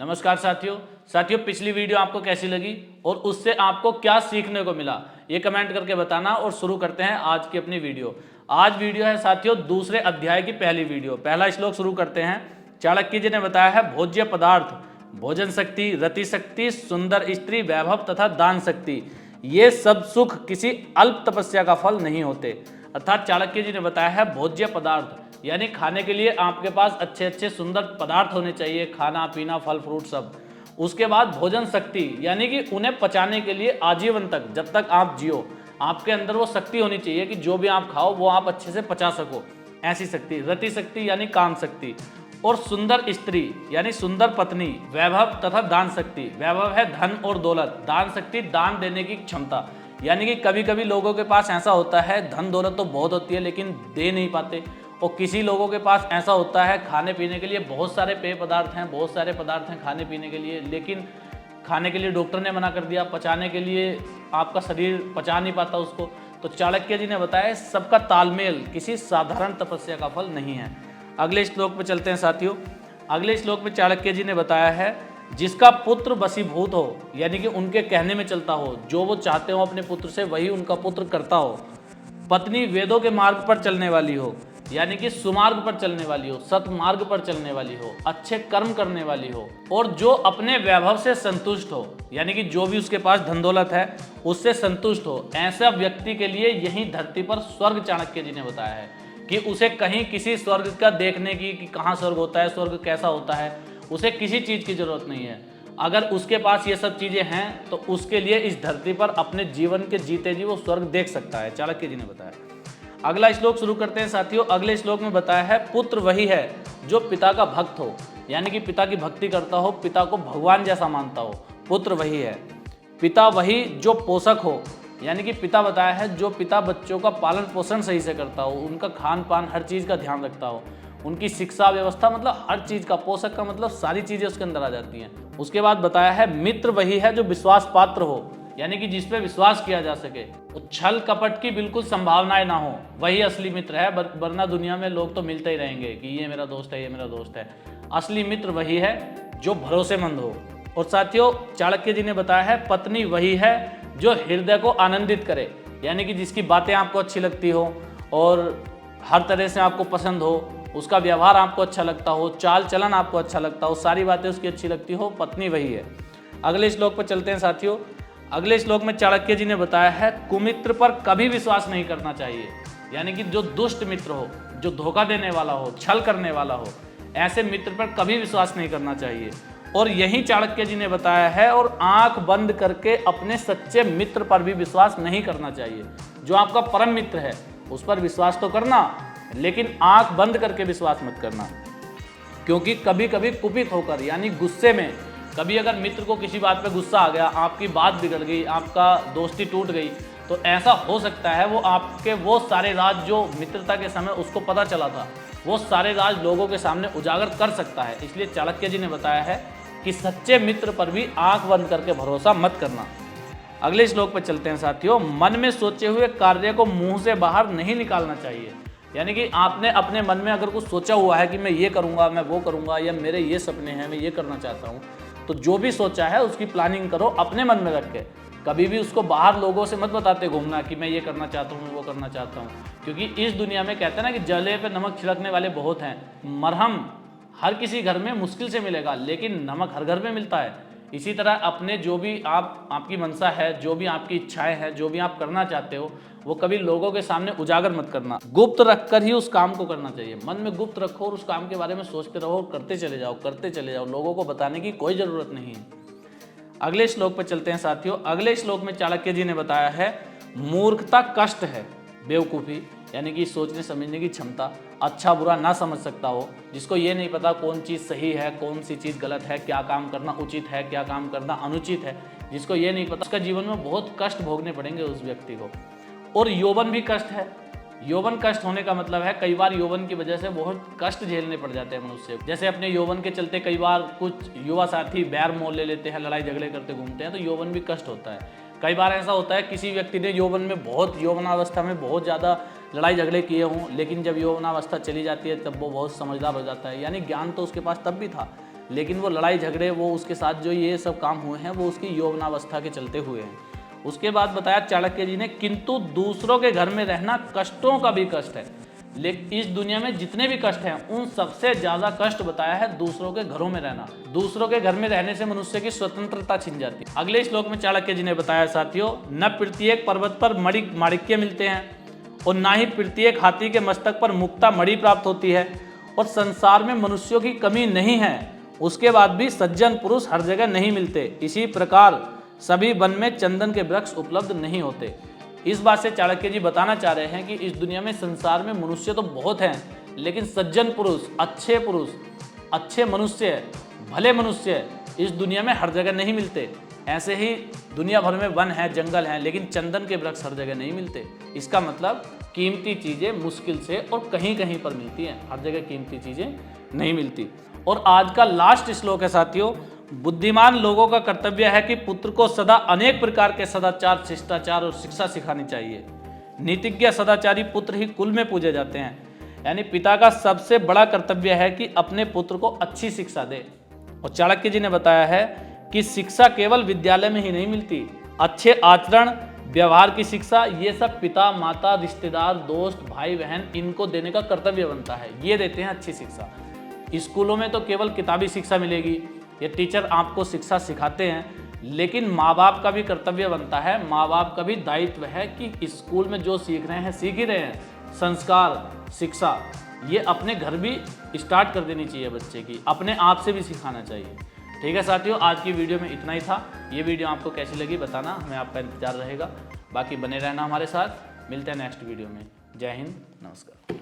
नमस्कार साथियों पिछली वीडियो आपको कैसी लगी और उससे आपको क्या सीखने को मिला ये कमेंट करके बताना। और शुरू करते हैं आज की अपनी वीडियो। आज वीडियो है साथियों दूसरे अध्याय की पहली वीडियो। पहला श्लोक शुरू करते हैं। चाणक्य जी ने बताया है भोज्य पदार्थ, भोजन शक्ति, रति शक्ति, सुंदर स्त्री, वैभव तथा दान शक्ति, ये सब सुख किसी अल्प तपस्या का फल नहीं होते। अर्थात चाणक्य जी ने बताया है भोज्य पदार्थ यानी खाने के लिए आपके पास अच्छे अच्छे सुंदर पदार्थ होने चाहिए, खाना पीना फल फ्रूट सब। उसके बाद भोजन शक्ति यानी कि उन्हें पचाने के लिए आजीवन तक जब तक आप जियो आपके अंदर वो शक्ति होनी चाहिए कि जो भी आप खाओ वो आप अच्छे से पचा सको, ऐसी शक्ति। रति शक्ति यानी काम शक्ति। और सुंदर स्त्री यानी सुंदर पत्नी। वैभव तथा दान शक्ति, वैभव है धन और दौलत, दान शक्ति दान देने की क्षमता। यानी कि कभी कभी लोगों के पास ऐसा होता है धन दौलत तो बहुत होती है लेकिन दे नहीं पाते। और किसी लोगों के पास ऐसा होता है खाने पीने के लिए बहुत सारे पेय पदार्थ हैं, बहुत सारे पदार्थ हैं खाने पीने के लिए, लेकिन खाने के लिए डॉक्टर ने मना कर दिया, पचाने के लिए आपका शरीर पचा नहीं पाता उसको। तो चाणक्य जी ने बताया सबका तालमेल किसी साधारण तपस्या का फल नहीं है। अगले श्लोक पे चलते हैं साथियों। अगले श्लोक में चाणक्य जी ने बताया है जिसका पुत्र वशीभूत हो यानी कि उनके कहने में चलता हो, जो वो चाहते हो अपने पुत्र से वही उनका पुत्र करता हो। पत्नी वेदों के मार्ग पर चलने वाली हो यानी कि सुमार्ग पर चलने वाली हो, सतमार्ग पर चलने वाली हो, अच्छे कर्म करने वाली हो, और जो अपने वैभव से संतुष्ट हो यानी कि जो भी उसके पास धन दौलत है उससे संतुष्ट हो। ऐसा व्यक्ति के लिए यही धरती पर स्वर्ग चाणक्य जी ने बताया है कि उसे कहीं किसी स्वर्ग का देखने की कि कहाँ स्वर्ग होता है, स्वर्ग कैसा होता है, उसे किसी चीज़ की जरूरत नहीं है। अगर उसके पास ये सब चीज़ें हैं तो उसके लिए इस धरती पर अपने जीवन के जीते जी वो स्वर्ग देख सकता है, चाणक्य जी ने बताया। अगला श्लोक शुरू करते हैं साथियों। अगले श्लोक में बताया है पुत्र वही है जो पिता का भक्त हो यानी कि पिता की भक्ति करता हो, पिता को भगवान जैसा मानता हो, पुत्र वही है। पिता वही जो पोषक हो यानी कि पिता बताया है जो पिता बच्चों का पालन पोषण सही से करता हो, उनका खान पान हर चीज़ का ध्यान रखता हो, उनकी शिक्षा व्यवस्था मतलब हर चीज़ का, पोषक का मतलब सारी चीज़ें उसके अंदर आ जाती हैं। उसके बाद बताया है मित्र वही है जो विश्वास पात्र हो यानी कि जिस पे विश्वास किया जा सके, छल कपट की बिल्कुल संभावनाएं ना हो, वही असली मित्र है। वरना दुनिया में लोग तो मिलते ही रहेंगे कि ये मेरा दोस्त है, ये मेरा दोस्त है। असली मित्र वही है जो भरोसेमंद हो। और साथियों चाणक्य जी ने बताया है पत्नी वही है जो हृदय को आनंदित करे यानी कि जिसकी बातें आपको अच्छी लगती हो और हर तरह से आपको पसंद हो, उसका व्यवहार आपको अच्छा लगता हो, चाल चलन आपको अच्छा लगता हो, सारी बातें उसकी अच्छी लगती हो, पत्नी वही है। अगले श्लोक पर चलते हैं साथियों। अगले श्लोक में चाणक्य जी ने बताया है कुमित्र पर कभी विश्वास नहीं करना चाहिए यानी कि जो दुष्ट मित्र हो, जो धोखा देने वाला हो, छल करने वाला हो, ऐसे मित्र पर कभी विश्वास नहीं करना चाहिए। और यही चाणक्य जी ने बताया है और आंख बंद करके अपने सच्चे मित्र पर भी विश्वास नहीं करना चाहिए। जो आपका परम मित्र है उस पर विश्वास तो करना लेकिन आंख बंद करके विश्वास मत करना, क्योंकि कभी कभी कुपित होकर यानी गुस्से में, कभी अगर मित्र को किसी बात पे गुस्सा आ गया, आपकी बात बिगड़ गई, आपका दोस्ती टूट गई, तो ऐसा हो सकता है वो आपके वो सारे राज जो मित्रता के समय उसको पता चला था वो सारे राज लोगों के सामने उजागर कर सकता है। इसलिए चाणक्य जी ने बताया है कि सच्चे मित्र पर भी आंख बंद करके भरोसा मत करना। अगले श्लोक पर चलते हैं साथियों। मन में सोचे हुए कार्य को मुंह से बाहर नहीं निकालना चाहिए यानी कि आपने अपने मन में अगर कुछ सोचा हुआ है कि मैं ये करूँगा, मैं वो करूँगा, या मेरे ये सपने हैं, मैं ये करना चाहता हूँ, तो जो भी सोचा है उसकी प्लानिंग करो अपने मन में रख के। कभी भी उसको बाहर लोगों से मत बताते घूमना कि मैं ये करना चाहता हूँ, मैं वो करना चाहता हूँ, क्योंकि इस दुनिया में कहते हैं ना कि जले पे नमक छिड़कने वाले बहुत हैं। मरहम हर किसी घर में मुश्किल से मिलेगा लेकिन नमक हर घर में मिलता है। इसी तरह अपने जो भी आपकी मनसा है, जो भी आपकी इच्छाएं हैं, जो भी आप करना चाहते हो, वो कभी लोगों के सामने उजागर मत करना, गुप्त रखकर ही उस काम को करना चाहिए। मन में गुप्त रखो और उस काम के बारे में सोचते रहो, करते चले जाओ, करते चले जाओ, लोगों को बताने की कोई ज़रूरत नहीं है। अगले श्लोक पर चलते हैं साथियों। अगले श्लोक में चाणक्य जी ने बताया है मूर्खता कष्ट है, बेवकूफ़ी यानी कि सोचने समझने की क्षमता, अच्छा बुरा ना समझ सकता हो, जिसको ये नहीं पता कौन चीज़ सही है, कौन सी चीज़ गलत है, क्या काम करना उचित है, क्या काम करना अनुचित है, जिसको ये नहीं पता, उसका जीवन में बहुत कष्ट भोगने पड़ेंगे उस व्यक्ति को। और यौवन भी कष्ट है। यौवन कष्ट होने का मतलब है कई बार यौवन की वजह से बहुत कष्ट झेलने पड़ जाते हैं मनुष्य। जैसे अपने यौवन के चलते कई बार कुछ युवा साथी बैर मोल ले लेते हैं, लड़ाई झगड़े करते घूमते हैं, तो यौवन भी कष्ट होता है। कई बार ऐसा होता है किसी व्यक्ति ने यौवन में यौवनावस्था में बहुत ज़्यादा लड़ाई झगड़े किए हों, लेकिन जब यौवनावस्था चली जाती है तब वो बहुत समझदार हो जाता है, यानी ज्ञान तो उसके पास तब भी था लेकिन वो लड़ाई झगड़े, वो उसके साथ जो ये सब काम हुए हैं वो उसकी यौवनावस्था के चलते हुए हैं। उसके बाद बताया चाणक्य जी ने, किंतु दूसरों के घर में रहना कष्टों का भी कष्ट है। लेकिन इस दुनिया में जितने भी कष्ट हैं उन सबसे ज्यादा कष्ट बताया है दूसरों के घरों में रहना। दूसरों के घर में रहने से मनुष्य की स्वतंत्रता छिन जाती है। अगले श्लोक में चाणक्य जी ने बताया साथियों, न प्रत्येक पर्वत पर माणिक्य मिलते हैं और ना ही प्रत्येक हाथी के मस्तक पर मुक्ता मणि प्राप्त होती है, और संसार में मनुष्यों की कमी नहीं है, उसके बाद भी सज्जन पुरुष हर जगह नहीं मिलते। इसी प्रकार सभी वन में चंदन के वृक्ष उपलब्ध नहीं होते। इस बात से चाणक्य जी बताना चाह रहे हैं कि इस दुनिया में, संसार में मनुष्य तो बहुत हैं, लेकिन सज्जन पुरुष, अच्छे मनुष्य, भले मनुष्य इस दुनिया में हर जगह नहीं मिलते। ऐसे ही दुनिया भर में वन है, जंगल हैं, लेकिन चंदन के वृक्ष हर जगह नहीं मिलते। इसका मतलब कीमती चीज़ें मुश्किल से और कहीं कहीं पर मिलती हैं, हर जगह कीमती चीज़ें नहीं मिलती। और आज का लास्ट श्लोक है साथियों, बुद्धिमान लोगों का कर्तव्य है कि पुत्र को सदा अनेक प्रकार के सदाचार, शिष्टाचार और शिक्षा सिखानी चाहिए। नीतिज्ञ सदाचारी पुत्र ही कुल में पूजे जाते हैं। यानी पिता का सबसे बड़ा कर्तव्य है कि अपने पुत्र को अच्छी शिक्षा दे। और चाणक्य जी ने बताया है कि शिक्षा केवल विद्यालय में ही नहीं मिलती, अच्छे आचरण, व्यवहार की शिक्षा, ये सब पिता, माता, रिश्तेदार, दोस्त, भाई बहन, इनको देने का कर्तव्य बनता है। ये देते हैं अच्छी शिक्षा। स्कूलों में तो केवल किताबी शिक्षा मिलेगी, ये टीचर आपको शिक्षा सिखाते हैं, लेकिन माँ बाप का भी कर्तव्य बनता है, माँ बाप का भी दायित्व है कि स्कूल में जो सीख रहे हैं, सीख ही रहे हैं, संस्कार, शिक्षा, ये अपने घर भी स्टार्ट कर देनी चाहिए बच्चे की, अपने आप से भी सिखाना चाहिए। ठीक है साथियों, आज की वीडियो में इतना ही था। ये वीडियो आपको कैसी लगी बताना, हमें आपका इंतजार रहेगा। बाकी बने रहना हमारे साथ, मिलते हैं नेक्स्ट वीडियो में। जय हिंद, नमस्कार।